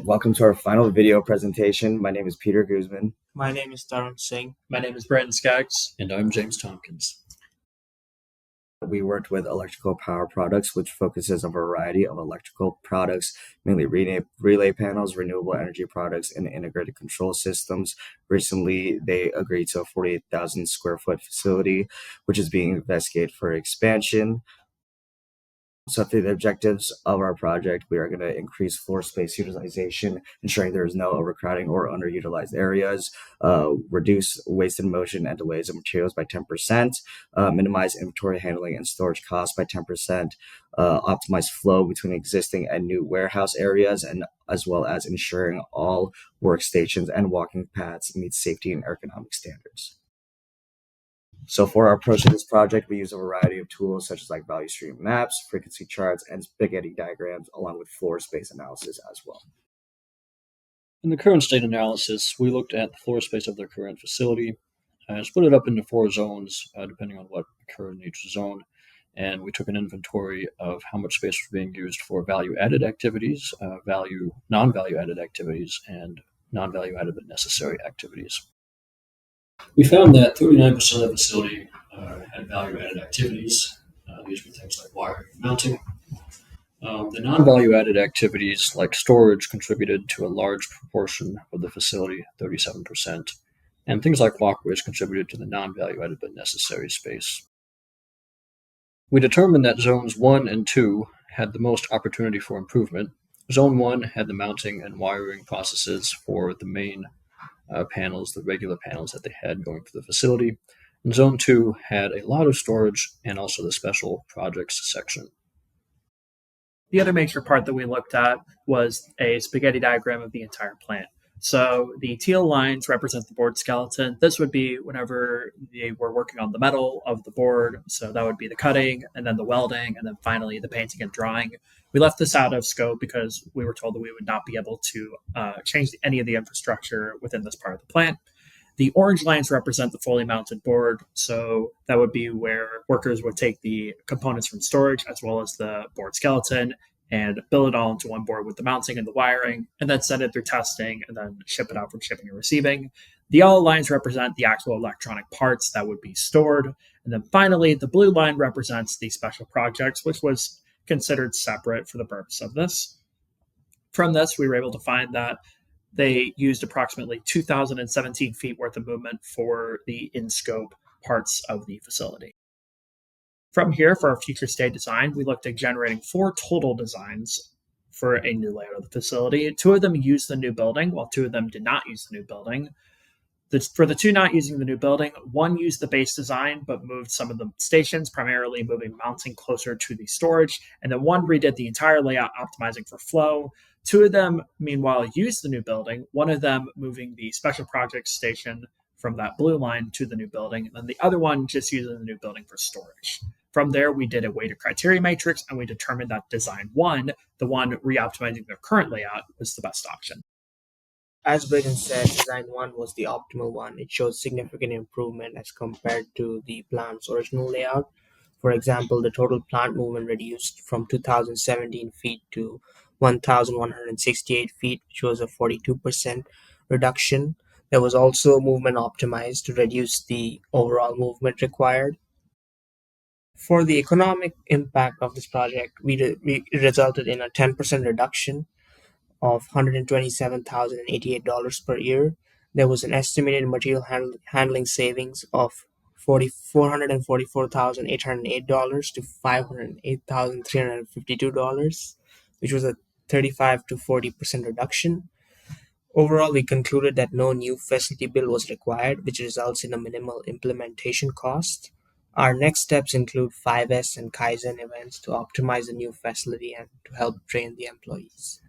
Welcome to our final video presentation. My name is Peter Guzman. My name is Tarun Singh. My name is Braden Skaggs. And I'm James Tompkins. We worked with electrical power products, which focuses on a variety of electrical products, mainly relay panels, renewable energy products, and integrated control systems. Recently, they agreed to a 48,000 square foot facility, which is being investigated for expansion. So through the objectives of our project, we are going to increase floor space utilization, ensuring there is no overcrowding or underutilized areas, reduce waste in motion and delays of materials by 10%, minimize inventory handling and storage costs by 10%, optimize flow between existing and new warehouse areas, and as well as ensuring all workstations and walking paths meet safety and ergonomic standards. So for our approach to this project, we use a variety of tools such as value stream maps, frequency charts, and spaghetti diagrams, along with floor space analysis as well. In the current state analysis, we looked at the floor space of their current facility and split it up into 4 zones, depending on what occurred in each zone. And we took an inventory of how much space was being used for value-added activities, non-value-added activities, and non-value-added but necessary activities. We found that 39% of the facility had value-added activities. These were things like wiring and mounting. The non-value-added activities, like storage, contributed to a large proportion of the facility, 37%, and things like walkways contributed to the non-value-added but necessary space. We determined that zones 1 and 2 had the most opportunity for improvement. Zone 1 had the mounting and wiring processes for the main panels, the regular panels that they had going through the facility. And Zone 2 had a lot of storage and also the special projects section. The other major part that we looked at was a spaghetti diagram of the entire plant. So the teal lines represent the board skeleton. This would be whenever they were working on the metal of the board. So that would be the cutting, and then the welding, and then finally the painting and drawing. We left this out of scope because we were told that we would not be able to change any of the infrastructure within this part of the plant. The orange lines represent the fully mounted board. So that would be where workers would take the components from storage as well as the board skeleton and build it all into one board with the mounting and the wiring, and then send it through testing and then ship it out for shipping and receiving. The yellow lines represent the actual electronic parts that would be stored. And then finally, the blue line represents the special projects, which was considered separate for the purpose of this. From this, we were able to find that they used approximately 2,017 feet worth of movement for the in-scope parts of the facility. From here, for our future state design, we looked at generating 4 total designs for a new layout of the facility. 2 of them used the new building, while 2 of them did not use the new building. For the 2 not using the new building, 1 used the base design, but moved some of the stations, primarily moving mounting closer to the storage, and then 1 redid the entire layout, optimizing for flow. 2 of them, meanwhile, used the new building, 1 of them moving the special projects station from that blue line to the new building, and then the other one just using the new building for storage. From there, we did a weighted criteria matrix, and we determined that design 1, the one re-optimizing their current layout, was the best option. As Braden said, design 1 was the optimal one. It showed significant improvement as compared to the plant's original layout. For example, the total plant movement reduced from 2,017 feet to 1,168 feet, which was a 42% reduction. There was also movement optimized to reduce the overall movement required. For the economic impact of this project, it resulted in a 10% reduction of $127,088 per year. There was an estimated material handling savings of $444,808 to $508,352, which was a 35 to 40% reduction. Overall, we concluded that no new facility build was required, which results in a minimal implementation cost. Our next steps include 5S and Kaizen events to optimize the new facility and to help train the employees.